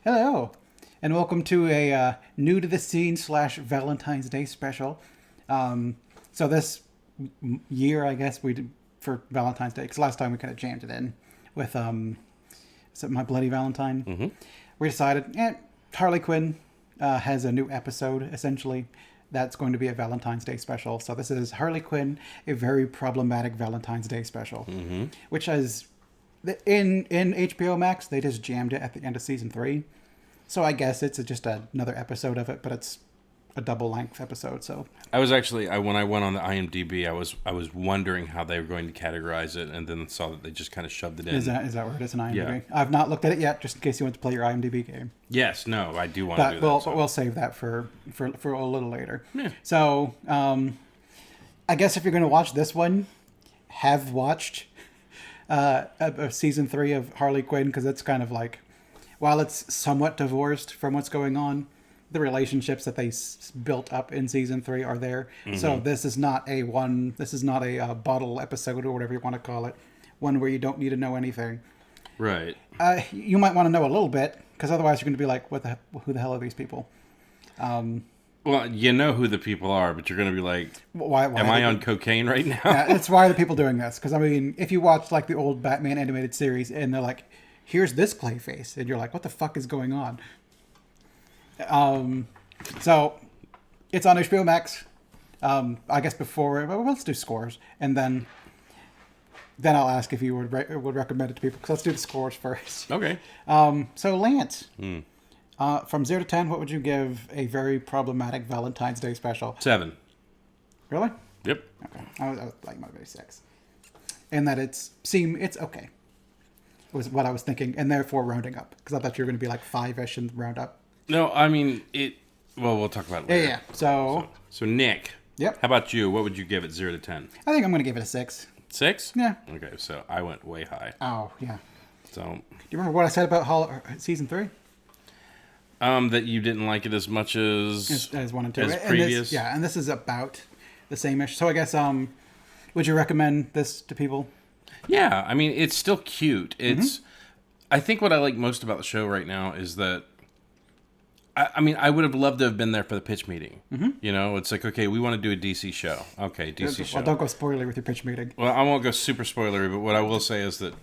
Hello, and welcome to a new to the scene / Valentine's Day special. So this year, I guess we did for Valentine's Day, because last time we kind of jammed it in with is it My Bloody Valentine? Mm-hmm. We decided, Harley Quinn has a new episode essentially that's going to be a Valentine's Day special. So this is Harley Quinn, a very problematic Valentine's Day special, which is in HBO Max. They just jammed it at the end of season 3. So I guess it's just another episode of it, but it's a double length episode. So I was actually when I went on the IMDb, I was wondering how they were going to categorize it, and then saw that they just kind of shoved it in. is that where it is in IMDb? Yeah. I've not looked at it yet, just in case you want to play your IMDb game. Yes, no, I do want to do that. But we'll save that for a little later. Yeah. So I guess if you're going to watch this one, have watched season 3 of Harley Quinn, because it's kind of like, while it's somewhat divorced from what's going on, the relationships that they built up in season 3 are there. Mm-hmm. So this is not a bottle episode or whatever you want to call it, one where you don't need to know anything. Right. You might want to know a little bit, because otherwise you're going to be like, who the hell are these people? Well, you know who the people are, but you're going to be like, why am I on cocaine right now? That's why are the people doing this? Because I mean, if you watch like the old Batman animated series and they're like, here's this Clayface, and you're like, what the fuck is going on? So it's on HBO Max. I guess let's do scores, and then I'll ask if you would recommend it to people. Because let's do the scores first. Okay. So Lance, from 0 to 10, what would you give a very problematic Valentine's Day special? 7. Really? Yep. Okay. I was like maybe 6. And that it's okay. Was what I was thinking, and therefore rounding up, because I thought you were going to be like 5-ish and round up. No, I mean it. Well, we'll talk about it later. Yeah. So Nick. Yep. How about you? What would you give it 0 to 10? I think I'm going to give it a 6. 6? Yeah. Okay, so I went way high. Oh yeah. So. Do you remember what I said about season 3? That you didn't like it as much as 1 and 2. as previous. And this is about the same-ish. So I guess would you recommend this to people? Yeah, I mean it's still cute. It's I think what I like most about the show right now is that I mean I would have loved to have been there for the pitch meeting. Mm-hmm. You know, it's like, okay, we want to do a DC show. Okay, DC show. Well, don't go spoilery with your pitch meeting. Well, I won't go super spoilery, but what I will say is that,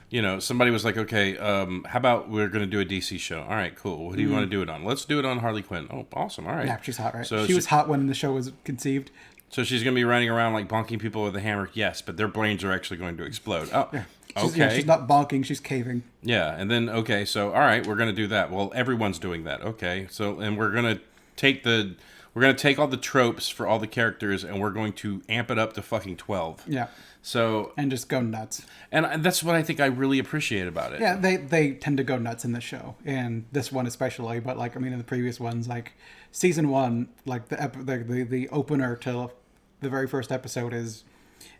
you know, somebody was like, okay, how about we're going to do a DC show? All right, cool. What do you want to do it on? Let's do it on Harley Quinn. Oh, awesome. All right. Yeah, she's hot, right? So she was hot when the show was conceived. So she's going to be running around like bonking people with a hammer? Yes, but their brains are actually going to explode. Oh, yeah. Okay. She's not bonking, she's caving. Yeah, and then, okay, so, all right, we're going to do that. Well, everyone's doing that. Okay, so, and we're going to take all the tropes for all the characters, and we're going to amp it up to fucking 12. Yeah. So. And just go nuts. And that's what I think I really appreciate about it. Yeah, they tend to go nuts in the show, and this one especially. But like, I mean, in the previous ones, like season 1, like the opener to the very first episode is,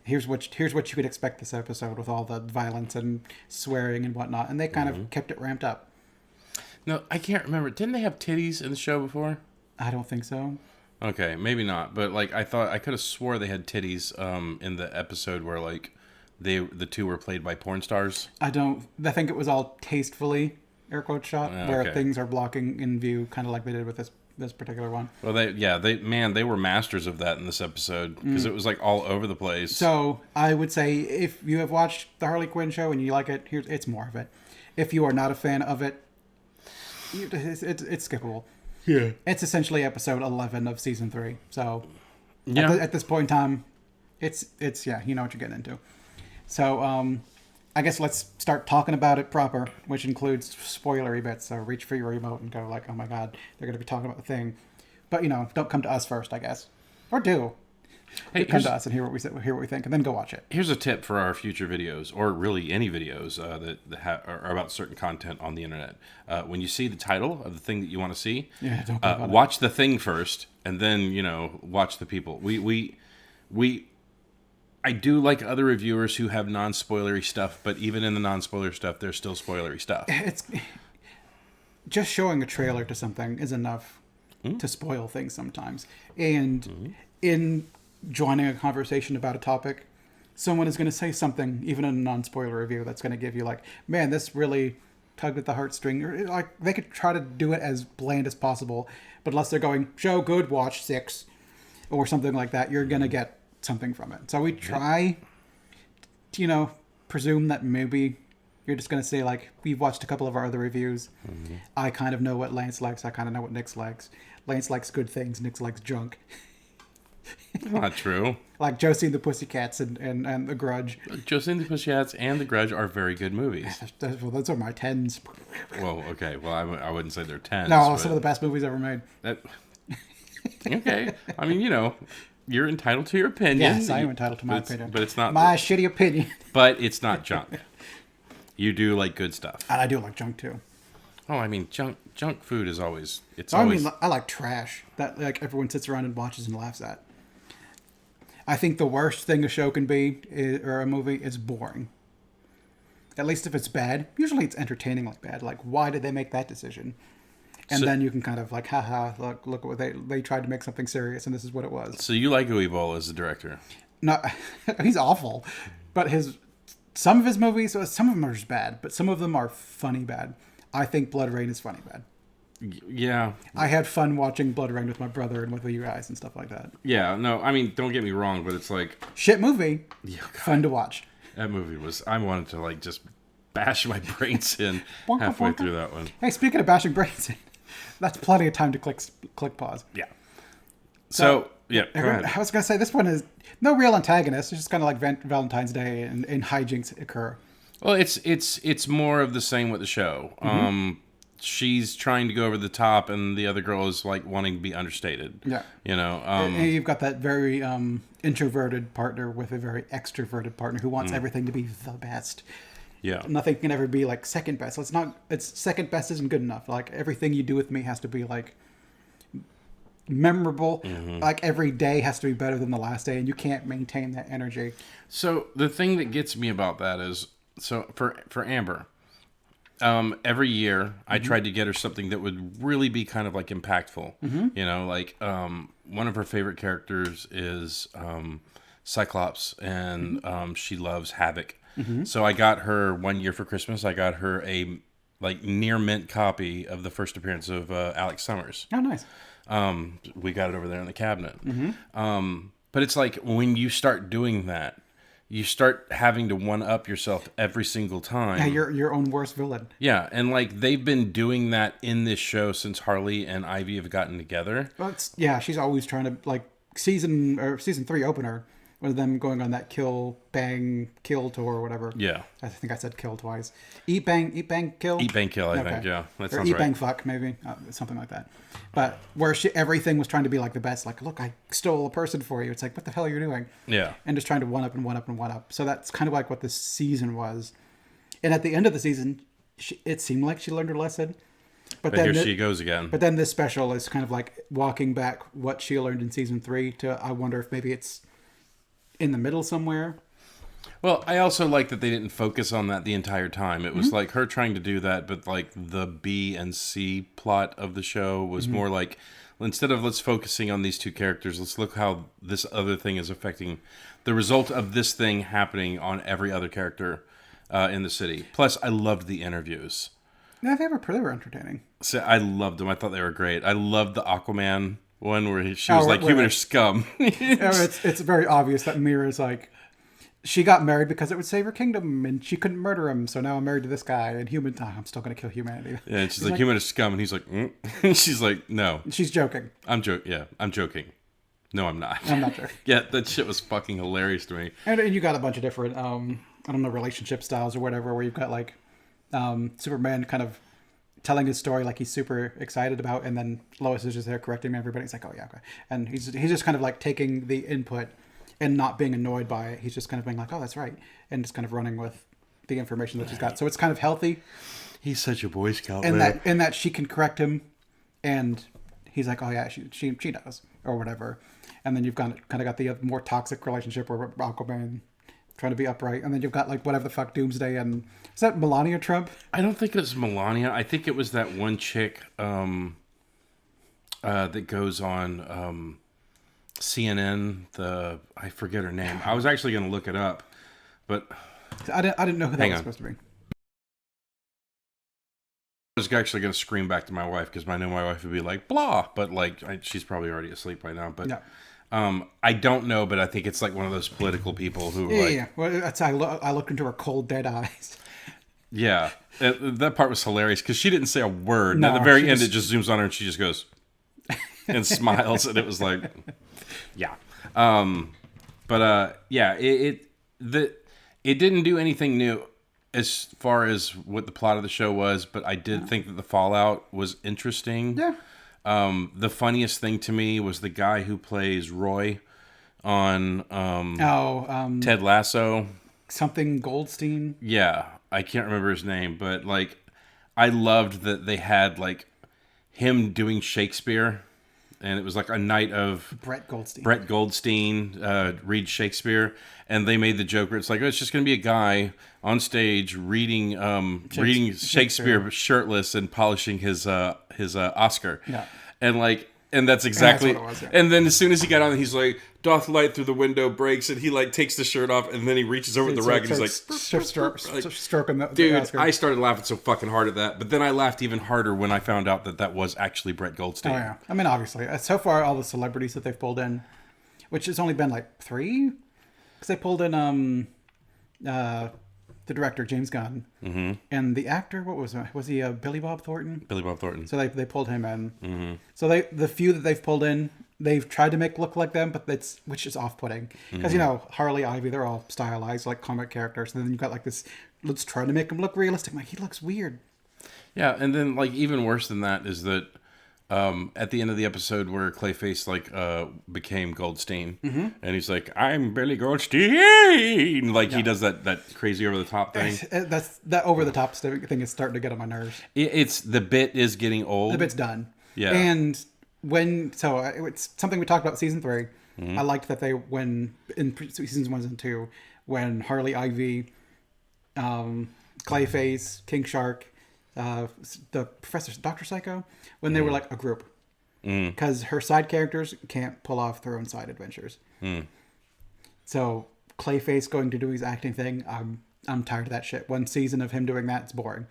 here's what you could expect this episode, with all the violence and swearing and whatnot, and they kind of kept it ramped up. No, I can't remember. Didn't they have titties in the show before? I don't think so. Okay, maybe not. But like, I could have swore they had titties in the episode where like the two were played by porn stars. I think it was all tastefully air quote shot, where things are blocking in view, kind of like they did with this particular one. Well, they were masters of that in this episode, because it was like all over the place. So I would say, if you have watched the Harley Quinn show and you like it, it's more of it. If you are not a fan of it, it's skippable. Yeah, it's essentially episode 11 of season 3. So yeah, at this point in time, it's you know what you're getting into. So I guess let's start talking about it proper, which includes spoilery bits. So reach for your remote and go like, oh my god, they're going to be talking about the thing. But, you know, don't come to us first, I guess. Or do. Hey, come to us and hear what we think, and then go watch it. Here's a tip for our future videos, or really any videos that are about certain content on the internet. When you see the title of the thing that you want to see, don't watch the thing first, and then, you know, watch the people. I do like other reviewers who have non-spoilery stuff, but even in the non-spoiler stuff, there's still spoilery stuff. It's just showing a trailer to something is enough to spoil things sometimes. And in joining a conversation about a topic, someone is going to say something, even in a non-spoiler review, that's going to give you like, man, this really tug at the heartstring. Or like they could try to do it as bland as possible, but unless they're going show good, watch 6 or something like that, you're gonna get something from it. So we try to, presume that maybe you're just gonna say like we've watched a couple of our other reviews. Mm-hmm. I kind of know what Lance likes. I kind of know what Nick likes. Lance likes good things. Nick likes junk. Not true. Like Josie and the Pussycats and The Grudge. Josie and the Pussycats and The Grudge are very good movies. Well, those are my 10s. Well, okay. Well, I wouldn't say they're 10s. No, some of the best movies ever made. Okay. I mean, you're entitled to your opinion. Yes, I am entitled to my opinion. But it's not... My shitty opinion. But it's not junk. You do like good stuff. And I do like junk, too. Oh, I mean, junk food is always... I like trash that like everyone sits around and watches and laughs at. I think the worst thing a show can be, or a movie, is boring. At least if it's bad. Usually it's entertainingly bad. Like, why did they make that decision? And then you can kind of like, haha, look at what they tried to make something serious, and this is what it was. So you like Uwe Boll as the director? No, he's awful. But some of his movies, some of them are just bad, but some of them are funny bad. I think Blood Rain is funny bad. Yeah. I had fun watching Blood Rain with my brother and with you guys and stuff like that. Yeah, no, I mean, don't get me wrong, but it's like... Shit movie. Yeah, fun to watch. That movie was... I wanted to, like, just bash my brains in halfway through that one. Hey, speaking of bashing brains in, that's plenty of time to click pause. Yeah. So yeah, go ahead. I was going to say, this one is no real antagonist. It's just kind of like Valentine's Day and hijinks occur. Well, it's more of the same with the show. Mm-hmm. She's trying to go over the top, and the other girl is like wanting to be understated. Yeah, and you've got that very introverted partner with a very extroverted partner who wants everything to be the best. Yeah, nothing can ever be like second best. It's second best isn't good enough. Like everything you do with me has to be like memorable. Mm-hmm. Like every day has to be better than the last day, and you can't maintain that energy. So the thing that gets me about that is, so for Amber. Every year I tried to get her something that would really be kind of like impactful. Mm-hmm. One of her favorite characters is Cyclops, and she loves Havoc. Mm-hmm. So I got her one year for Christmas. I got her a like near mint copy of the first appearance of Alex Summers. Oh, nice. We got it over there in the cabinet. Mm-hmm. But it's like when you start doing that, you start having to one-up yourself every single time. Yeah, you're your own worst villain. Yeah, and like they've been doing that in this show since Harley and Ivy have gotten together. Well, she's always trying to like season 3 opener with them going on that kill, bang, kill tour or whatever. Yeah. I think I said kill twice. Eat, bang, kill? Eat, bang, kill, I think, yeah. That sounds or eat, right. bang, fuck, maybe. Something like that. But where everything was trying to be like the best. Like, look, I stole a person for you. It's like, what the hell are you doing? Yeah. And just trying to one up and one up and one up. So that's kind of like what this season was. And at the end of the season, it seemed like she learned her lesson. But then here she goes again. But then this special is kind of like walking back what she learned in season 3 to, I wonder if maybe it's in the middle somewhere. Well, I also like that they didn't focus on that the entire time. It was like her trying to do that, but like the B and C plot of the show was more like, instead of let's focusing on these two characters, let's look how this other thing is affecting the result of this thing happening on every other character in the city. Plus, I loved the interviews. Yeah, they were entertaining. So I loved them. I thought they were great. I loved the Aquaman one where she was like, human are scum. It's very obvious that Mira's like, she got married because it would save her kingdom, and she couldn't murder him, so now I'm married to this guy, and I'm still going to kill humanity. Yeah, and she's like, human is scum, and he's like, and she's like, no. She's joking. I'm joking. No, I'm not. I'm not joking. Yeah, that shit was fucking hilarious to me. And you got a bunch of different, relationship styles or whatever, where you've got like Superman kind of telling his story like he's super excited about, and then Lois is just there correcting everybody. He's like, oh yeah, okay. And he's just kind of like taking the input and not being annoyed by it. He's just kind of being like, oh, that's right. And just kind of running with the information that she's got. So it's kind of healthy. He's such a Boy Scout, and man. that she can correct him, and he's like, oh yeah, she does, or whatever. And then you've kind of got the more toxic relationship where Aquaman trying to be upright, and then you've got like whatever the fuck Doomsday, and is that Melania Trump? I don't think it was Melania. I think it was that one chick that goes on CNN. I forget her name. I was actually going to look it up, but I didn't know who that was supposed to be. was actually going to scream back to my wife because I know my wife would be like, blah, but like, she's probably already asleep by now. But I don't know, but I think it's like one of those political people who Yeah, like, yeah. Well, that's I looked into her cold, dead eyes. yeah, that part was hilarious because she didn't say a word. No, And at the very end, just... it just zooms on her and she just goes and smiles, and it was like, yeah. Yeah, it didn't do anything new as far as what the plot of the show was, but I did think that the fallout was interesting. Yeah. The funniest thing to me was the guy who plays Roy on Ted Lasso. Something Goldstein. Yeah, I can't remember his name, but like I loved that they had like him doing Shakespeare, and it was like a night of Brett Goldstein read Shakespeare, and they made the joke where it's like, oh, it's just going to be a guy on stage reading Shakespeare shirtless and polishing his Oscar. Yeah. And that's exactly. And that's what it was, yeah. And then as soon as he got on, he's like, doth light through the window breaks, and he like takes the shirt off, and then he reaches over the rag, and he's like, stroking the dude, Oscar. I started laughing so fucking hard at that, but then I laughed even harder when I found out that that was actually Brett Goldstein. Oh yeah, I mean, obviously, so far all the celebrities that they've pulled in, which has only been like 3, because they pulled in the director James Gunn, and the actor, what was he Billy Bob Thornton? Billy Bob Thornton. So they pulled him in. So the few that they've pulled in, they've tried to make look like them, but which is off-putting because Harley, Ivy, they're all stylized like comic characters, and then you've got like this. Let's try to make him look realistic. Like, he looks weird. Yeah, and then like even worse than that is that at the end of the episode where Clayface became Goldstein, and he's like, "I'm Billy Goldstein," like he does that crazy over the top thing. That over the top thing is starting to get on my nerves. It's the bit is getting old. The bit's done. Yeah, and it's something we talked about season 3. I liked that when in seasons 1 and 2, when Harley, Ivy, Clayface, King Shark, the Professor, Dr. Psycho, when they were like a group, because her side characters can't pull off their own side adventures. So Clayface going to do his acting thing, I'm tired of that shit. One season of him doing that, it's boring.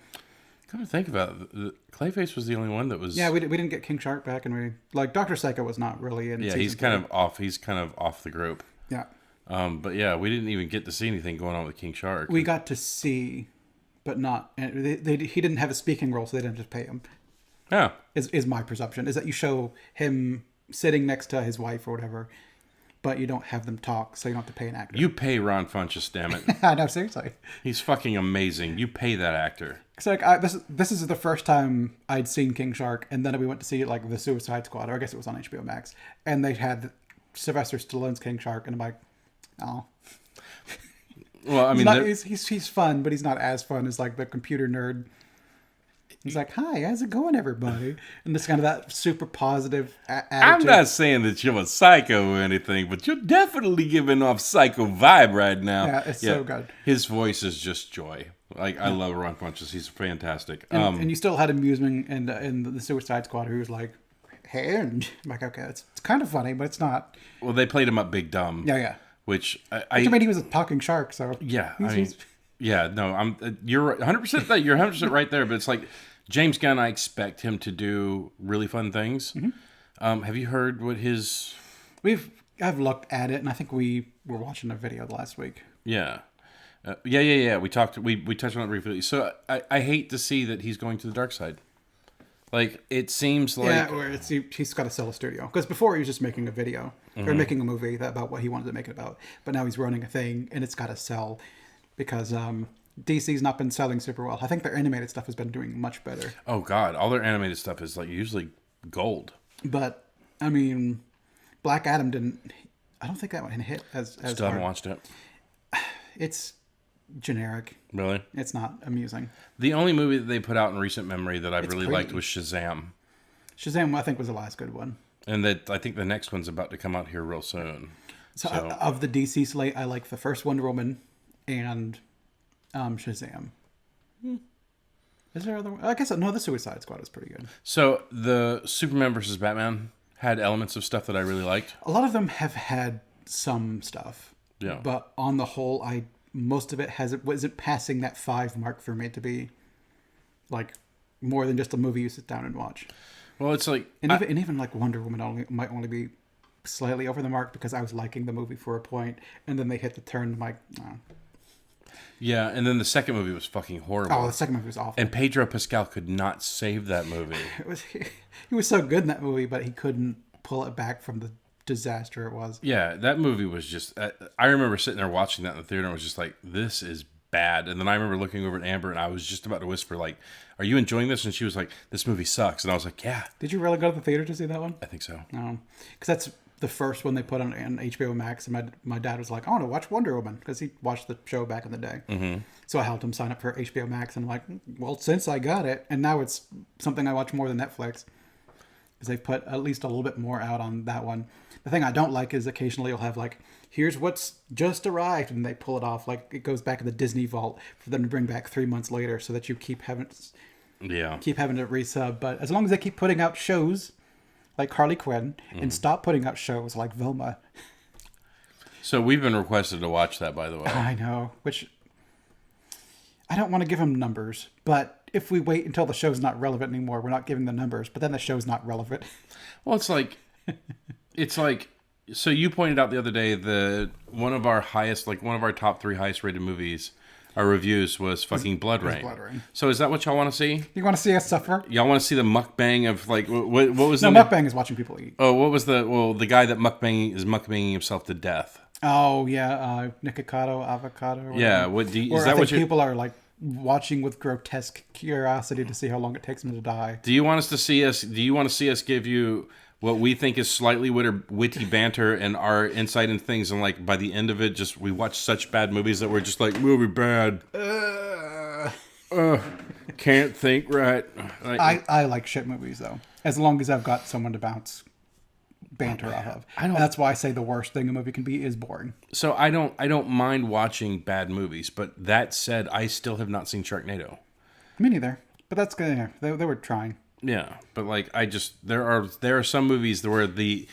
Come to think about it, Clayface was the only one that was. Yeah, we didn't get King Shark back, and we like Dr. Psycho was not really in. Yeah, he's kind of off. He's kind of off the group. Yeah. But yeah, we didn't even get to see anything going on with King Shark. We got to see, but not. And he didn't have a speaking role, so they didn't just pay him. Yeah. Is my presumption is that you show him sitting next to his wife or whatever, but you don't have them talk, so you don't have to pay an actor. You pay Ron Funches, damn it. I know, seriously. He's fucking amazing. You pay that actor. It's like this is the first time I'd seen King Shark, and then we went to see like the Suicide Squad, or I guess it was on HBO Max, and they had Sylvester Stallone's King Shark, and I'm like, oh. Well, I mean, he's fun, but he's not as fun as like the computer nerd. He's like, "Hi, how's it going, everybody?" And this kind of that super positive attitude. I'm not saying that you're a psycho or anything, but you're definitely giving off psycho vibe right now. Yeah, it's so good. His voice is just joy. Like, I love Ron Funches. He's fantastic. And you still had him using in the Suicide Squad, who was like, "Hey," and I'm like, okay, it's kind of funny, but it's not. Well, they played him up big dumb. Yeah. Which I mean, he was a talking shark, so yeah. You're 100% that. You're 100% right there. But it's like James Gunn. I expect him to do really fun things. Have you heard what his? I've looked at it, and I think we were watching a video last week. Yeah. Yeah. We touched on it briefly. So I hate to see that he's going to the dark side. Like, it seems like... Yeah, or he's got to sell a studio. Because before he was just making a video, or making a movie about what he wanted to make it about. But now he's running a thing, and it's got to sell. Because DC's not been selling super well. I think their animated stuff has been doing much better. Oh, God. All their animated stuff is like usually gold. But, I mean, Black Adam didn't... I don't think that one hit as Still haven't watched it. It's generic. Really? It's not amusing. The only movie that they put out in recent memory that I really liked was Shazam. Shazam, I think, was the last good one. And that I think the next one's about to come out here real soon. So of the DC slate, I like the first Wonder Woman and Shazam. Is there other? I guess no. The Suicide Squad is pretty good. So the Superman versus Batman had elements of stuff that I really liked. A lot of them have had some stuff. Yeah. But on the whole, most of it wasn't passing that 5 mark for me to be like more than just a movie you sit down and watch. Well, it's like... And even like Wonder Woman might only be slightly over the mark because I was liking the movie for a point, and then they hit the turn, I'm like, oh. Yeah, and then the second movie was fucking horrible. Oh, the second movie was awful. And Pedro Pascal could not save that movie. He was so good in that movie, but he couldn't pull it back from the disaster it was. Yeah, that movie was just... I remember sitting there watching that in the theater and I was just like, this is bad. And then I remember looking over at Amber and I was just about to whisper, like, are you enjoying this? And she was like, this movie sucks. And I was like, yeah. Did you really go to the theater to see that one? I think so. No. Because that's the first one they put on HBO Max. And my dad was like, I want to watch Wonder Woman. Because he watched the show back in the day. Mm-hmm. So I helped him sign up for HBO Max. And I'm like, well, since I got it. And now it's something I watch more than Netflix. Because they've put at least a little bit more out on that one. The thing I don't like is occasionally you'll have like, here's what's just arrived, and they pull it off like it goes back in the Disney vault for them to bring back 3 months later, so that you keep having to resub. But as long as they keep putting out shows like Harley Quinn and stop putting out shows like Vilma. So we've been requested to watch that, by the way. I know, which I don't want to give them numbers, but if we wait until the show's not relevant anymore, we're not giving the numbers, but then the show's not relevant. Well, it's like so you pointed out the other day that one of our top 3 highest rated movies, our reviews, was fucking Blood Rain. Blood Rain. So is that what y'all want to see? You want to see us suffer? Y'all want to see the mukbang of like what was mukbang is watching people eat. Oh, what was the guy that mukbanging himself to death? Oh yeah, Nikocado, avocado. Or yeah, people are like watching with grotesque curiosity to see how long it takes them to die. Do you want to see us give you what we think is slightly witty banter and our insight into things, and like by the end of it, just we watch such bad movies that we're just like, movie bad. Can't think right. Like, I like shit movies though, as long as I've got someone to bounce banter off of. And that's why I say the worst thing a movie can be is boring. So I don't mind watching bad movies, but that said, I still have not seen Sharknado. Me neither. But that's good. Yeah, they were trying. Yeah, but like there are some movies where the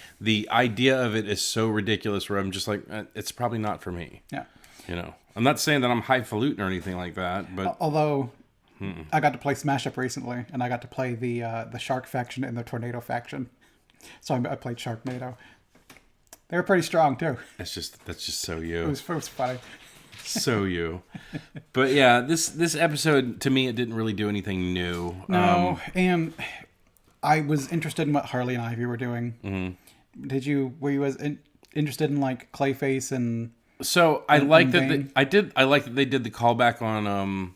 idea of it is so ridiculous where I'm just like, it's probably not for me. Yeah. You know, I'm not saying that I'm highfalutin or anything like that, but although I got to play Smash Up recently, and I got to play the Shark faction and the Tornado faction. So I played Sharknado. They were pretty strong too. That's just so you. It was funny. So you. But yeah, this episode, to me, it didn't really do anything new. No, and I was interested in what Harley and Ivy were doing. Mm-hmm. Were you interested in like Clayface and... So I like that I like that they did the callback on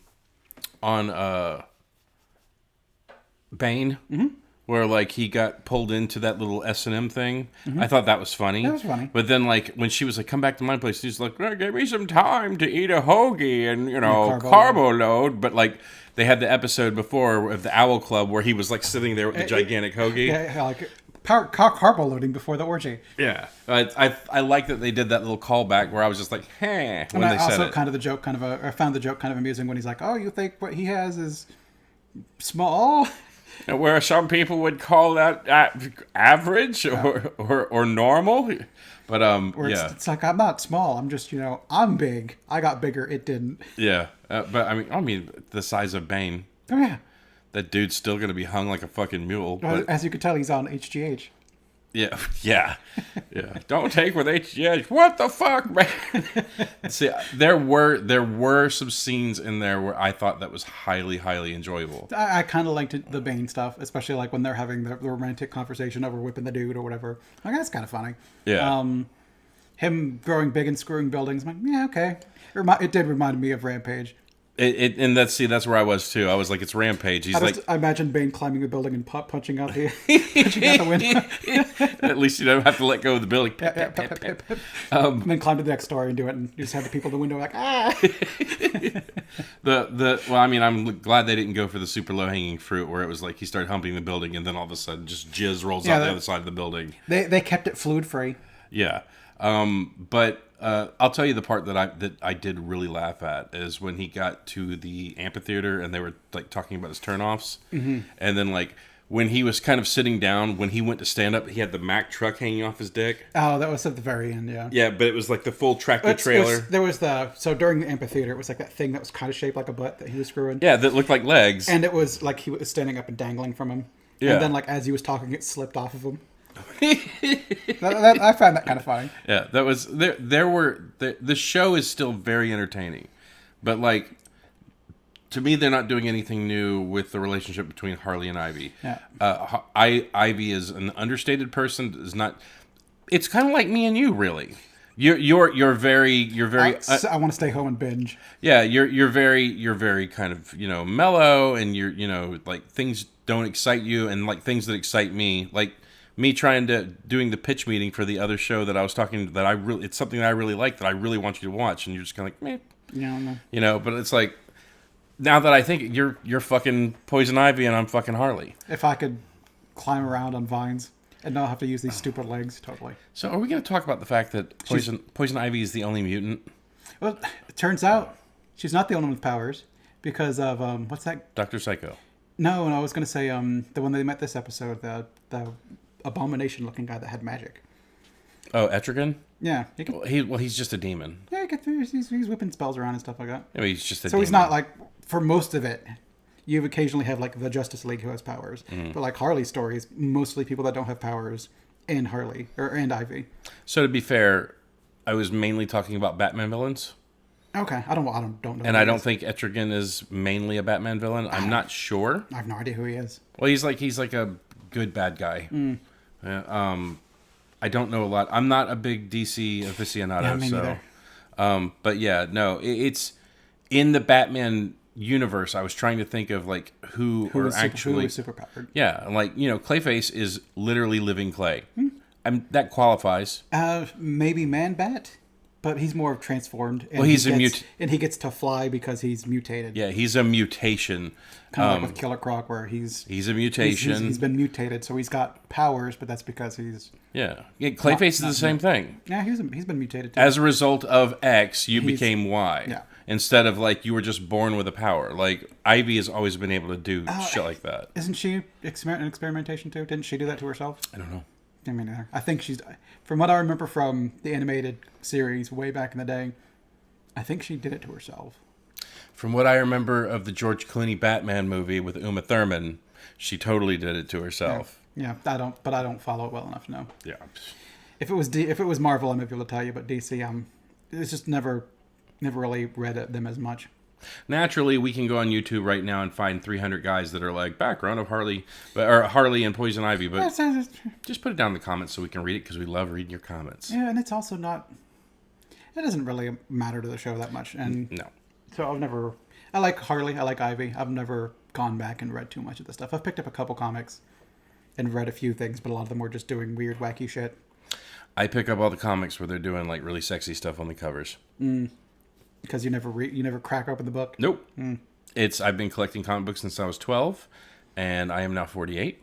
Bane. Mm-hmm. Where like he got pulled into that little S&M thing. Mm-hmm. I thought that was funny. That was funny. But then like when she was like, come back to my place, she's like, give me some time to eat a hoagie and, carbo load. But like they had the episode before of the Owl Club where he was like sitting there with the gigantic hoagie. Yeah, like carbo loading before the orgy. Yeah. I like that they did that little callback where I was just like, hey, when they said it. Also kind of the joke I found the joke kind of amusing when he's like, oh, you think what he has is small? Where some people would call that average or normal, but yeah, it's like I'm not small. I'm just I'm big. I got bigger. It didn't. Yeah, but I mean the size of Bane. Oh yeah, that dude's still gonna be hung like a fucking mule. Well, as you can tell, he's on HGH. Yeah. Don't take with HGH. What the fuck, man? See, there were some scenes in there where I thought that was highly, highly enjoyable. I kind of liked the Bane stuff, especially like when they're having the romantic conversation over whipping the dude or whatever. Like that's kind of funny. Yeah. Him growing big and screwing buildings. I'm like, yeah, okay. It did remind me of Rampage. And that's where I was too. I was like, it's Rampage. He's I imagine Bane climbing the building and punching out the window. At least you don't have to let go of the building. And then climb to the next story and do it, and you just have the people in the window like Well, I mean, I'm glad they didn't go for the super low hanging fruit where it was like he started humping the building and then all of a sudden just jizz rolls out the other side of the building. They kept it fluid free. Yeah, but. I'll tell you the part that I did really laugh at is when he got to the amphitheater and they were like talking about his turnoffs, and then like when he was kind of sitting down, when he went to stand up, he had the Mack truck hanging off his dick. Oh, that was at the very end, yeah. Yeah, but it was like the full tractor trailer. So during the amphitheater, it was like that thing that was kind of shaped like a butt that he was screwing. Yeah, that looked like legs. And it was like he was standing up and dangling from him. Yeah. And then like as he was talking, it slipped off of him. I found that kind of funny. Yeah, that was the show is still very entertaining, but like to me, they're not doing anything new with the relationship between Harley and Ivy. Yeah. Ivy is an understated person. Is not. It's kind of like me and you, really. You're very. I want to stay home and binge. Yeah, you're very kind of mellow, and you're like things don't excite you, and like things that excite me, like me doing the pitch meeting for the other show that I was talking that it's something that I really like that I really want you to watch, and you're just kind of like meh. No. But it's like now that I think you're fucking Poison Ivy and I'm fucking Harley. If I could climb around on vines and not have to use these stupid legs, totally. So are we going to talk about the fact that Poison Ivy is the only mutant? Well, it turns out she's not the only one with powers because of what's that? Dr. Psycho. No, I was going to say the one they met this episode, the abomination-looking guy that had magic. Oh, Etrigan? Yeah. He's just a demon. Yeah, he's whipping spells around and stuff like that. I mean, he's just a so demon. He's not like, for most of it, you occasionally have like the Justice League who has powers. Mm-hmm. But like Harley's stories, mostly people that don't have powers and Harley, and Ivy. So to be fair, I was mainly talking about Batman villains. Okay, I don't know. And I don't think Etrigan is mainly a Batman villain. I'm not sure. I have no idea who he is. Well, he's like a good bad guy. I don't know a lot. I'm not a big DC aficionado, yeah, me neither. But yeah, no, it's in the Batman universe. I was trying to think of like who is superpowered. Yeah, like Clayface is literally living clay. That qualifies. Maybe Man-Bat, but he's more transformed. And and he gets to fly because he's mutated. Yeah, he's a mutation. Kind of like with Killer Croc, where he's a mutation. He's been mutated, so he's got powers, but that's because he's Clayface is the same thing. Yeah, he's been mutated too. As a result of X, you became Y. Yeah. Instead of like you were just born with a power. Like Ivy has always been able to do shit like that. Isn't she an experimentation too? Didn't she do that to herself? I don't know. I mean, I think from what I remember from the animated series way back in the day, I think she did it to herself. From what I remember of the George Clooney Batman movie with Uma Thurman, she totally did it to herself. Yeah, I don't follow it well enough. No. Yeah. If it was Marvel, I might be able to tell you, but DC, it's just never really read them as much. Naturally, we can go on YouTube right now and find 300 guys that are like background of Harley and Poison Ivy, but just put it down in the comments so we can read it because we love reading your comments. Yeah, and it's also not. It doesn't really matter to the show that much, and no. So I like Harley, I like Ivy. I've never gone back and read too much of the stuff. I've picked up a couple comics and read a few things, but a lot of them were just doing weird, wacky shit. I pick up all the comics where they're doing like really sexy stuff on the covers. Because you never crack open the book? Nope. I've been collecting comic books since I was 12, and I am now 48.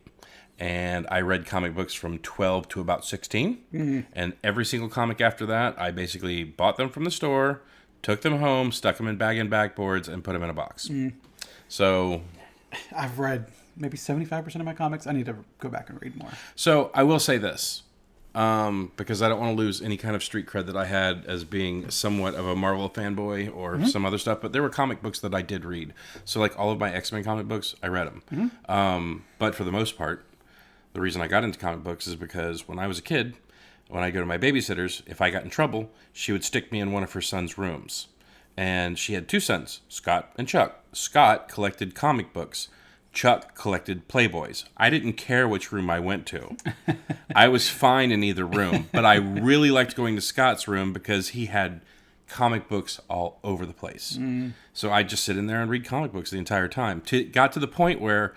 And I read comic books from 12 to about 16. Mm-hmm. And every single comic after that, I basically bought them from the store, took them home, stuck them in bag and backboards, and put them in a box. So I've read maybe 75% of my comics. I need to go back and read more. So I will say this. Because I don't want to lose any kind of street cred that I had as being somewhat of a Marvel fanboy or some other stuff, but there were comic books that I did read. So like all of my X-Men comic books, I read them. But for the most part, the reason I got into comic books is because when I was a kid, when I go to my babysitter's, if I got in trouble, she would stick me in one of her son's rooms. And she had two sons, Scott and Chuck. Scott collected comic books. Chuck collected Playboys. I didn't care which room I went to. I was fine in either room, but I really liked going to Scott's room because he had comic books all over the place. So I'd just sit in there and read comic books the entire time. Got to the point where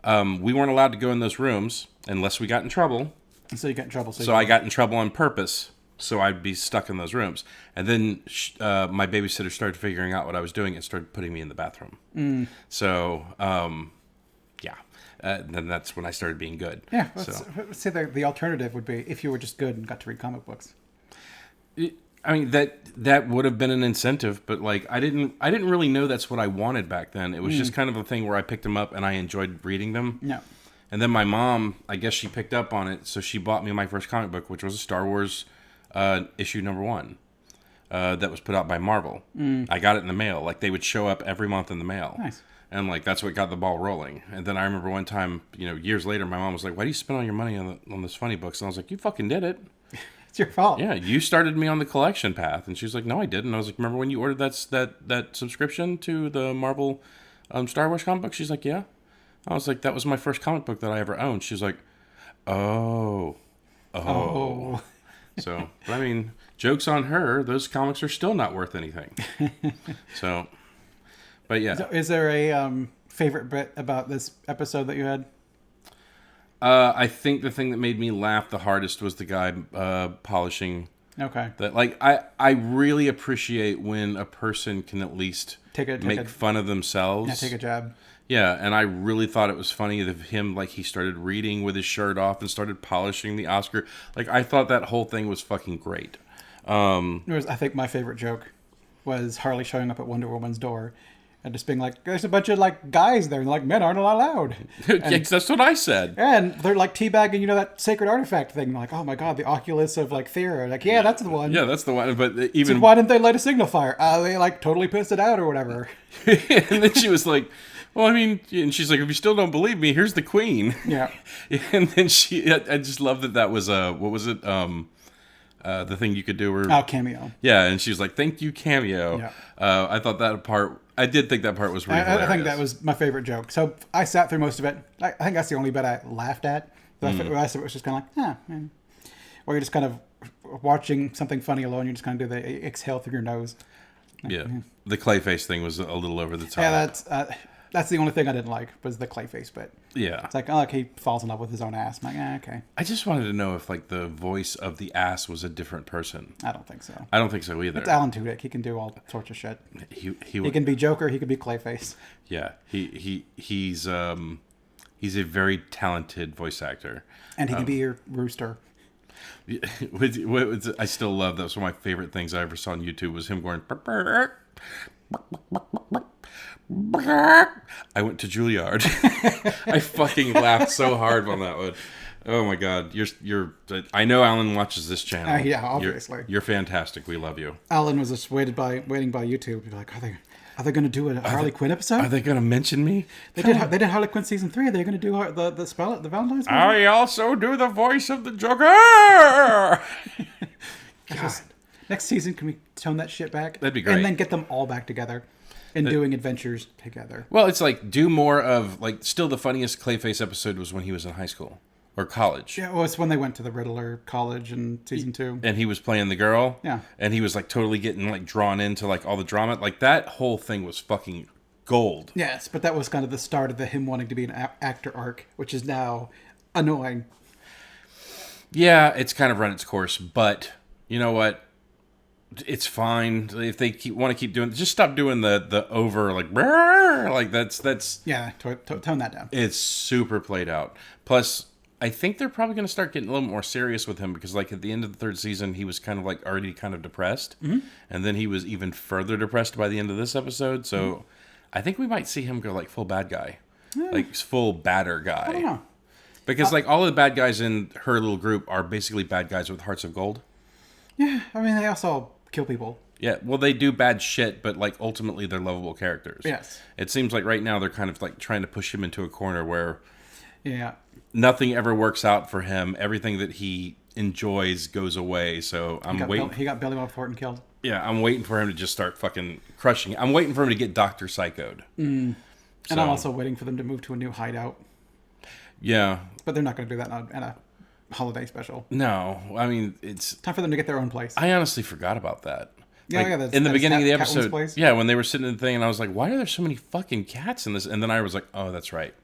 we weren't allowed to go in those rooms unless we got in trouble. So you got in trouble. So I got in trouble on purpose. So I'd be stuck in those rooms. And then my babysitter started figuring out what I was doing and started putting me in the bathroom. So... then that's when I started being good. Yeah, let's say the alternative would be if you were just good and got to read comic books. I mean that would have been an incentive, but like I didn't really know that's what I wanted back then. It was just kind of a thing where I picked them up and I enjoyed reading them. Yeah. And then my mom, I guess she picked up on it, so she bought me my first comic book, which was a Star Wars issue #1 that was put out by Marvel. I got it in the mail. Like, they would show up every month in the mail. Nice. And, like, that's what got the ball rolling. And then I remember one time, years later, my mom was like, why do you spend all your money on this funny books? And I was like, you fucking did it. It's your fault. Yeah, you started me on the collection path. And she was like, no, I didn't. And I was like, remember when you ordered that subscription to the Marvel Star Wars comic book? She's like, yeah. I was like, that was my first comic book that I ever owned. She's like, oh. So, but I mean, joke's on her. Those comics are still not worth anything. So, but yeah. So is there a favorite bit about this episode that you had? I think the thing that made me laugh the hardest was the guy polishing. Okay. That, like, I really appreciate when a person can at least make fun of themselves. Yeah, take a jab. Yeah, and I really thought it was funny of him, like, he started reading with his shirt off and started polishing the Oscar. Like, I thought that whole thing was fucking great. I think my favorite joke was Harley showing up at Wonder Woman's door and just being like, there's a bunch of, like, guys there, and like, men aren't allowed. Yeah, that's what I said. And they're, like, teabagging, that sacred artifact thing. Like, oh my god, the Oculus of, like, Thera. Like, yeah, that's the one. Yeah, that's the one. But even... So why didn't they light a signal fire? They, like, totally pissed it out or whatever. And then she was like... Well, I mean, and she's like, if you still don't believe me, here's the Queen. Yeah. And then I just love that was, what was it? The thing you could do where... Oh, cameo. Yeah, and she's like, thank you, cameo. Yeah. I thought that part, I did think that part was really hilarious. I think that was my favorite joke. So I sat through most of it. I think that's the only bit I laughed at. The rest of it was just kind of like, man. Or you're just kind of watching something funny alone. You just kind of do the exhale through your nose. Yeah. The Clayface thing was a little over the top. Yeah, that's the only thing I didn't like, was the Clayface bit. Yeah. It's like, he falls in love with his own ass. I'm like, okay. I just wanted to know if, like, the voice of the ass was a different person. I don't think so. I don't think so either. It's Alan Tudyk. He can do all sorts of shit. He can be Joker. He could be Clayface. Yeah. He's a very talented voice actor. And he can be your rooster. I still love that. Was one of my favorite things I ever saw on YouTube was him going... I went to Juilliard. I fucking laughed so hard on that one. Oh my god, you're. I know Alan watches this channel. Yeah, obviously. You're fantastic. We love you. Alan was just waiting by YouTube. Be like, are they going to do a Harley Quinn episode? Are they going to mention me? They did Harley Quinn season 3. Are they going to do the Valentine's movie? I also do the voice of the Joker. God. Next season, can we tone that shit back? That'd be great. And then get them all back together. And doing adventures together. Well, it's like, do more of, like, still the funniest Clayface episode was when he was in high school or college. Yeah, well, it's when they went to the Riddler college in season 2. And he was playing the girl. Yeah. And he was, like, totally getting, like, drawn into, like, all the drama. Like, that whole thing was fucking gold. Yes, but that was kind of the start of him wanting to be an actor arc, which is now annoying. Yeah, it's kind of run its course, but you know what? It's fine if they want to keep doing. Just stop doing the over like that's. Yeah, tone that down. It's super played out. Plus, I think they're probably going to start getting a little more serious with him because, like, at the end of the 3rd season, he was kind of like already kind of depressed, and then he was even further depressed by the end of this episode. So, I think we might see him go like full bad guy, like full badder guy. I don't know. Because like all of the bad guys in her little group are basically bad guys with hearts of gold. Yeah, I mean they also kill people. Yeah, well, they do bad shit, but, like, ultimately they're lovable characters. Yes. It seems like right now they're kind of, like, trying to push him into a corner where nothing ever works out for him. Everything that he enjoys goes away, so I'm waiting. He got Billy Bob Thornton killed. Yeah, I'm waiting for him to just start fucking crushing it. I'm waiting for him to get Dr. Psychoed. And I'm also waiting for them to move to a new hideout. Yeah. But they're not going to do that in a holiday special. No, I mean, it's time for them to get their own place. I honestly forgot about that. Yeah, like, in the beginning of the episode, when they were sitting in the thing, and I was like, "Why are there so many fucking cats in this?" And then I was like, "Oh, that's right."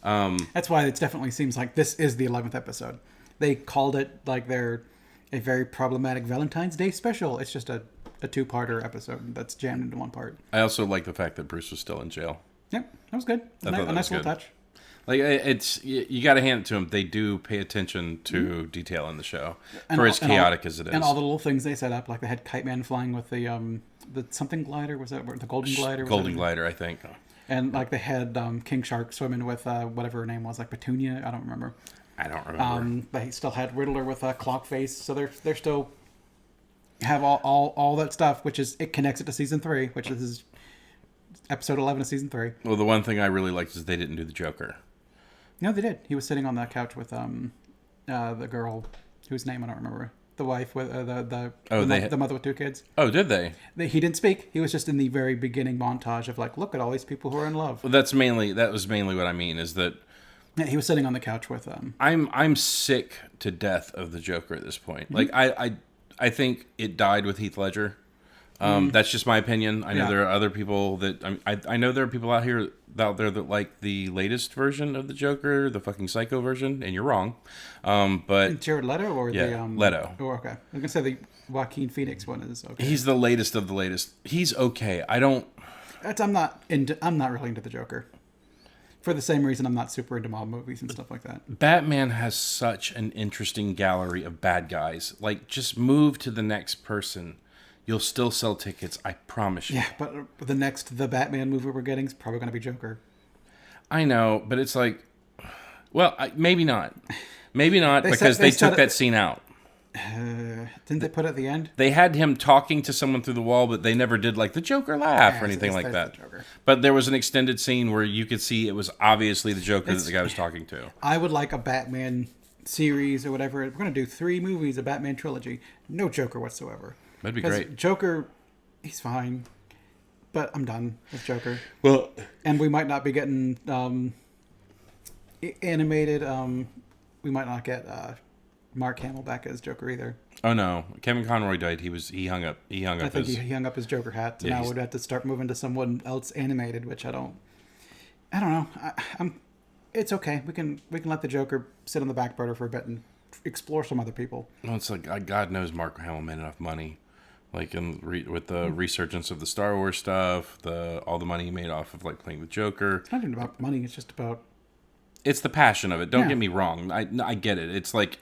That's why it definitely seems like this is the 11th episode. They called it like they're a very problematic Valentine's Day special. It's just a 2-parter episode that's jammed into one part. I also like the fact that Bruce was still in jail. Yep, that was good. A nice little touch. Like, it's, you got to hand it to them. They do pay attention to detail in the show, for as chaotic as it is. And all the little things they set up, like they had Kite Man flying with the something glider. Was that the Golden Glider? Golden Glider, I think. And like they had King Shark swimming with whatever her name was, like Petunia. I don't remember. I don't remember. They still had Riddler with Clock Face, so they're still have all that stuff, which is it connects it to season 3, which is episode 11 of season 3. Well, the one thing I really liked is they didn't do the Joker. No, they did. He was sitting on that couch with the girl whose name I don't remember. The wife with the mother with 2 kids. Oh, did they? He didn't speak. He was just in the very beginning montage of like, look at all these people who are in love. Well, that was mainly what I mean is that Yeah, he was sitting on the couch with I'm sick to death of the Joker at this point. Like I think it died with Heath Ledger. That's just my opinion. I know there are other people that I know there are people out there that like the latest version of the Joker, the fucking Psycho version, and you're wrong. But Jared Leto or the Leto. Oh, okay. I was gonna say the Joaquin Phoenix one is okay. He's the latest of the latest. He's okay. I'm not really into the Joker. For the same reason I'm not super into mob movies and stuff like that. Batman has such an interesting gallery of bad guys. Like, just move to the next person. You'll still sell tickets, I promise you. Yeah, but the Batman movie we're getting is probably going to be Joker. I know, but it's like, well, maybe not. Maybe not, because they took that scene out. Didn't they put it at the end? They had him talking to someone through the wall, but they never did like the Joker laugh or anything like that. But there was an extended scene where you could see it was obviously the Joker that the guy was talking to. I would like a Batman series or whatever. We're going to do 3 movies, a Batman trilogy. No Joker whatsoever. That'd be great. Joker, he's fine, but I'm done with Joker. Well, and we might not be getting animated. We might not get Mark Hamill back as Joker either. Oh no, Kevin Conroy died. He hung up. He hung up. I think he hung up his Joker hat. So now we'd have to start moving to someone else animated, which I don't know. It's okay. We can let the Joker sit on the back burner for a bit and explore some other people. Well, it's like God knows Mark Hamill made enough money, like with the resurgence of the Star Wars stuff, all the money he made off of like playing the Joker. It's not even about money. It's just about. It's the passion of it. Don't get me wrong. I get it. It's like,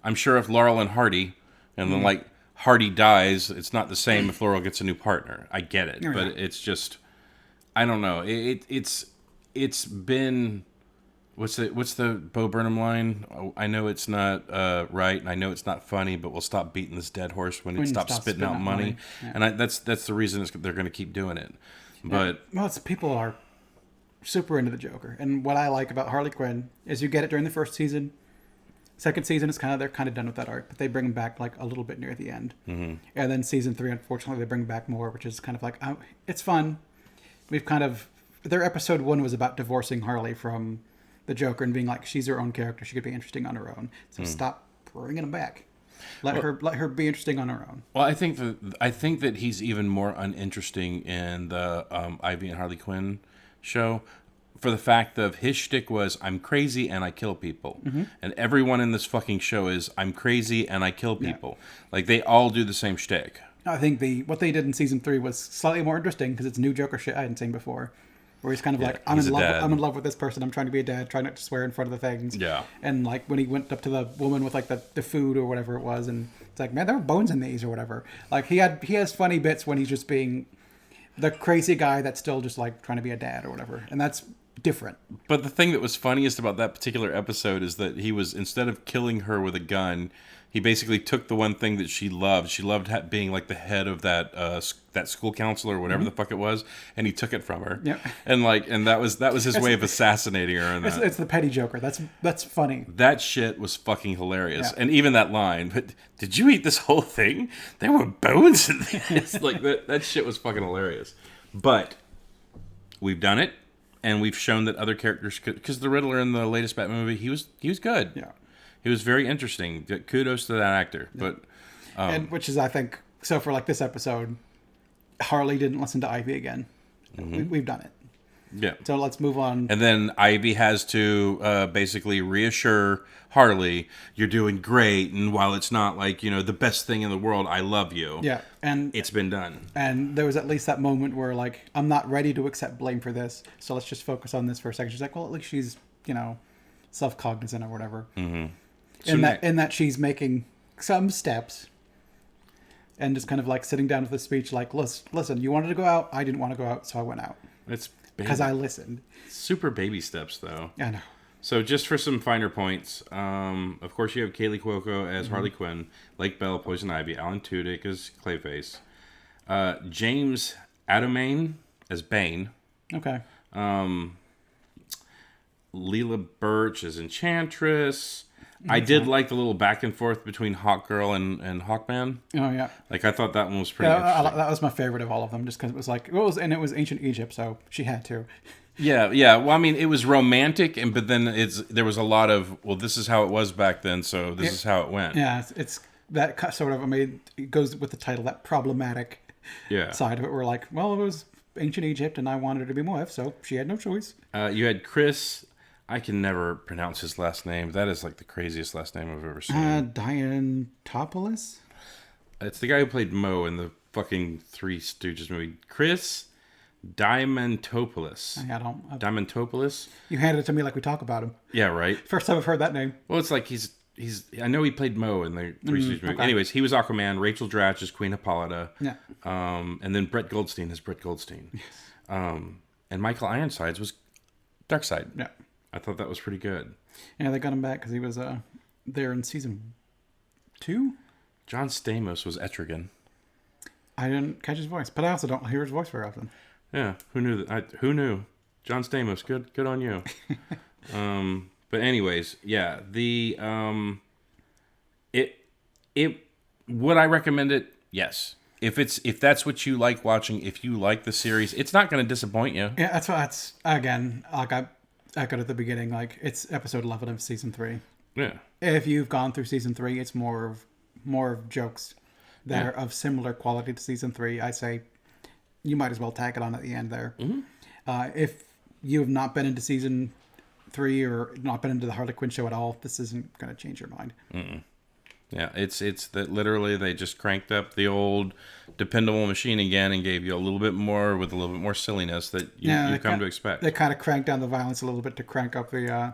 I'm sure if Laurel and Hardy, and then like Hardy dies, it's not the same if Laurel gets a new partner. I get it, but it's just, I don't know. It's been, what's the Bo Burnham line? Oh, I know it's not right, and I know it's not funny, but we'll stop beating this dead horse when it stops spitting out money. Yeah. And that's the reason they're going to keep doing it. But people are super into the Joker, and what I like about Harley Quinn is you get it during the first season. Second season is they're kind of done with that arc, but they bring him back like a little bit near the end. Mm-hmm. And then season 3, unfortunately, they bring back more, which is kind of like, it's fun. Their episode 1 was about divorcing Harley from the Joker and being like, she's her own character. She could be interesting on her own. So stop bringing him back. Let her be interesting on her own. Well, I think that he's even more uninteresting in the Ivy and Harley Quinn show, for the fact of his shtick was, I'm crazy and I kill people. Mm-hmm. And everyone in this fucking show is, I'm crazy and I kill people. Yeah. Like, they all do the same shtick. I think what they did in season 3 was slightly more interesting because it's new Joker shit I hadn't seen before. Where he's kind of like, I'm in love with this person. I'm trying to be a dad, trying not to swear in front of the things. Yeah. And like when he went up to the woman with like the food or whatever it was, and it's like, man, there were bones in these or whatever. Like he has funny bits when he's just being the crazy guy that's still just like trying to be a dad or whatever. And that's different. But the thing that was funniest about that particular episode is that he was, instead of killing her with a gun, he basically took the one thing that she loved. She loved being like the head of that school counselor or whatever the fuck it was, and he took it from her. Yeah. And that was his way of assassinating her. And it's the petty Joker. That's funny. That shit was fucking hilarious. Yeah. And even that line, but did you eat this whole thing? There were bones in this. Like that shit was fucking hilarious. But we've done it. And we've shown that other characters could, because the Riddler in the latest Batman movie, he was good. Yeah, he was very interesting. Kudos to that actor. Yeah. But and which is, I think, so for like this episode, Harley didn't listen to Ivy again. Mm-hmm. We've done it. Yeah. So let's move on. And then Ivy has to basically reassure Harley, you're doing great, and while it's not like, the best thing in the world, I love you. Yeah. And it's been done. And there was at least that moment where like, I'm not ready to accept blame for this, so let's just focus on this for a second. She's like, well, at least she's, self-cognizant or whatever. Mm-hmm. In that she's making some steps and just kind of like sitting down with the speech like, listen, you wanted to go out, I didn't want to go out, so I went out. because I listened. Super baby steps, though. I know. So just for some finer points, of course you have Kaylee Cuoco as Harley Quinn, Lake Bell, Poison Ivy, Alan Tudyk as Clayface, James Adamain as Bane. Okay. Leela Birch as Enchantress. I did like the little back and forth between Hawkgirl and Hawkman. Oh yeah. Like I thought that one was pretty interesting. That was my favorite of all of them, just because it was like it was ancient Egypt, so she had to. Yeah. Well, I mean, it was romantic, but then there was a lot of this is how it was back then, so this is how it went. Yeah, it's that sort of. I mean, it goes with the title, that problematic side of it. We're like, well, it was ancient Egypt, and I wanted her to be my wife, so she had no choice. You had Chris. I can never pronounce his last name. That is like the craziest last name I've ever seen. Diantopoulos? It's the guy who played Mo in the fucking Three Stooges movie. Chris Diamantopoulos. Diamantopoulos? You handed it to me like we talk about him. Yeah, right. First time I've heard that name. Well, it's like he's. I know he played Mo in the Three Stooges movie. Okay. Anyways, he was Aquaman. Rachel Dratch is Queen Hippolyta. Yeah. And then Brett Goldstein is Brett Goldstein. Yes. And Michael Ironsides was Darkseid. Yeah. I thought that was pretty good. Yeah, they got him back because he was there in season 2. John Stamos was Etrigan. I didn't catch his voice, but I also don't hear his voice very often. Yeah, who knew that? Who knew? John Stamos, good on you. But anyways, yeah, the would I recommend it? Yes. If that's what you like watching, if you like the series, it's not going to disappoint you. Yeah, that's again, like I echoed at the beginning, like it's episode 11 of season 3. Yeah. If you've gone through season 3, it's more of jokes that are of similar quality to season 3. I say you might as well tack it on at the end there. Mm-hmm. If you have not been into season 3 or not been into the Harley Quinn show at all, this isn't going to change your mind. Mm-mm. Yeah, it's that literally they just cranked up the old dependable machine again and gave you a little bit more with a little bit more silliness that you've come to expect. They kind of cranked down the violence a little bit to crank up the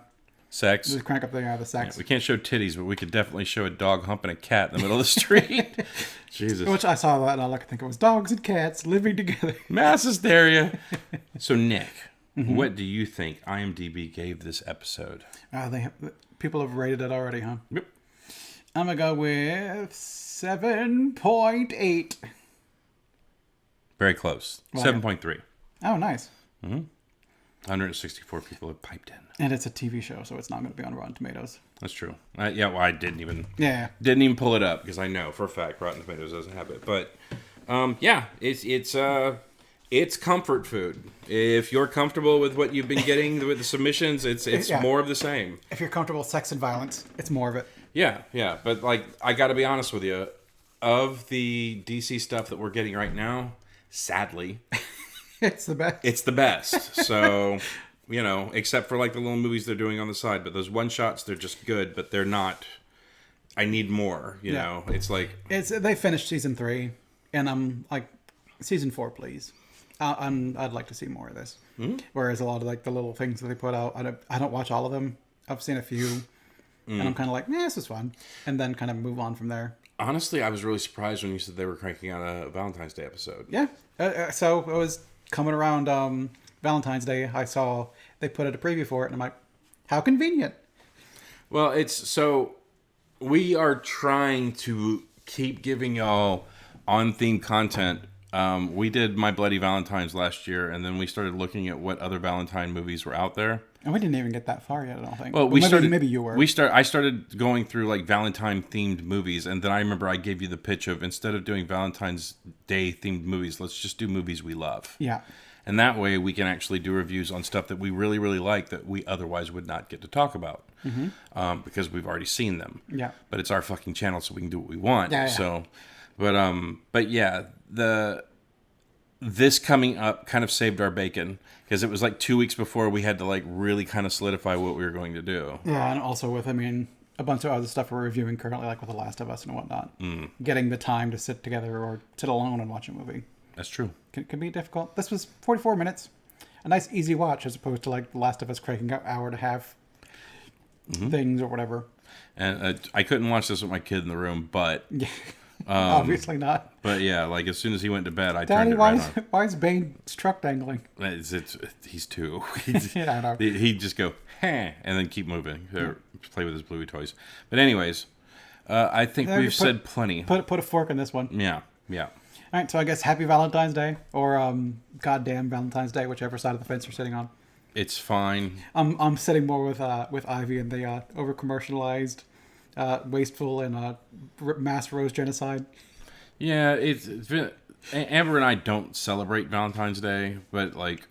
sex. To crank up the sex. Yeah, we can't show titties, but we could definitely show a dog humping a cat in the middle of the street. Jesus. Which I saw that and all I could think it was dogs and cats living together. Mass hysteria. So Nick, what do you think IMDb gave this episode? People have rated it already, huh? Yep. I'm going to go with 7.8. Very close. 7.3. Oh, nice. 164 people have piped in. And it's a TV show, so it's not going to be on Rotten Tomatoes. That's true. I didn't even pull it up because I know for a fact Rotten Tomatoes doesn't have it. But it's comfort food. If you're comfortable with what you've been getting with the submissions, it's more of the same. If you're comfortable with sex and violence, it's more of it. Yeah. But like, I got to be honest with you, of the DC stuff that we're getting right now, sadly, it's the best. It's the best. So, except for like the little movies they're doing on the side, but those one shots, they're just good, but they're not. I need more. You know, it's like they finished season 3, and I'm like, season 4, please. I'd like to see more of this. Mm-hmm. Whereas a lot of like the little things that they put out, I don't watch all of them. I've seen a few. And I'm kind of like, this is fun. And then kind of move on from there. Honestly, I was really surprised when you said they were cranking out a Valentine's Day episode. Yeah. So it was coming around Valentine's Day. I saw they put out a preview for it. And I'm like, how convenient. Well, we are trying to keep giving y'all on-theme content. We did My Bloody Valentine's last year. And then we started looking at what other Valentine movies were out there. And we didn't even get that far yet, I don't think. Well, maybe you were. I started going through like Valentine-themed movies, and then I remember I gave you the pitch of instead of doing Valentine's Day-themed movies, let's just do movies we love. Yeah. And that way we can actually do reviews on stuff that we really, really like that we otherwise would not get to talk about because we've already seen them. Yeah. But it's our fucking channel, so we can do what we want. Yeah. So, but yeah, this coming up kind of saved our bacon because it was like 2 weeks before we had to like really kind of solidify what we were going to do. Yeah, and also with, a bunch of other stuff we're reviewing currently, like with The Last of Us and whatnot. Getting the time to sit together or sit alone and watch a movie. That's true. Can be difficult. This was 44 minutes. A nice, easy watch as opposed to like The Last of Us cranking out hour and a half things or whatever. And I couldn't watch this with my kid in the room, but Obviously not. But yeah, like as soon as he went to bed, I Daddy, turned it right on. why is Bane's truck dangling? He's two. Yeah, I know. He'd just go, and then keep moving. Or play with his Bluey toys. But anyways, I think we've said plenty. Put a fork in this one. Yeah. All right, so I guess Happy Valentine's Day, or goddamn Valentine's Day, whichever side of the fence you're sitting on. It's fine. I'm sitting more with Ivy and the over commercialized, wasteful and mass rose genocide. Yeah, it's been, Amber and I don't celebrate Valentine's Day, but like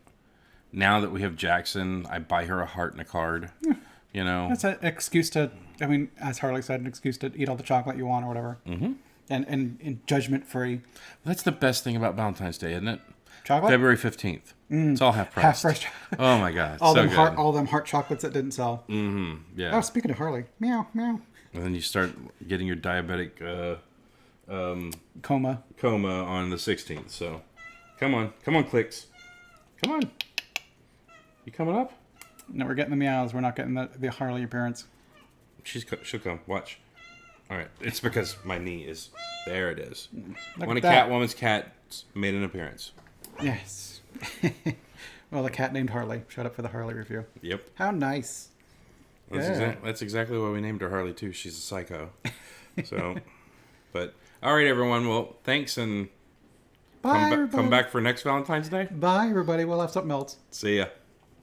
now that we have Jackson, I buy her a heart and a card. Yeah. You know, That's an excuse to, I mean, as Harley said, an excuse to eat all the chocolate you want or whatever. Mm-hmm. And judgment free. That's the best thing about Valentine's Day, isn't it? Chocolate? February 15th. It's all half price. Half price. Oh my god, all so them good. all them heart chocolates that didn't sell. Yeah. Oh, speaking of Harley, meow meow. And then you start getting your diabetic Coma on the 16th. So, come on, clicks, come on. You coming up? No, we're getting the meows. We're not getting the Harley appearance. She'll come. Watch. All right. It's because my knee is there. It is. Look When a at that. Catwoman's cat made an appearance. Yes. Well, a cat named Harley showed up for the Harley review. Yep. How nice. That's exactly why we named her Harley too. She's a psycho. So, but all right, everyone. Well, thanks and Bye, come back for next Valentine's Day. Bye, everybody. We'll have something else. See ya.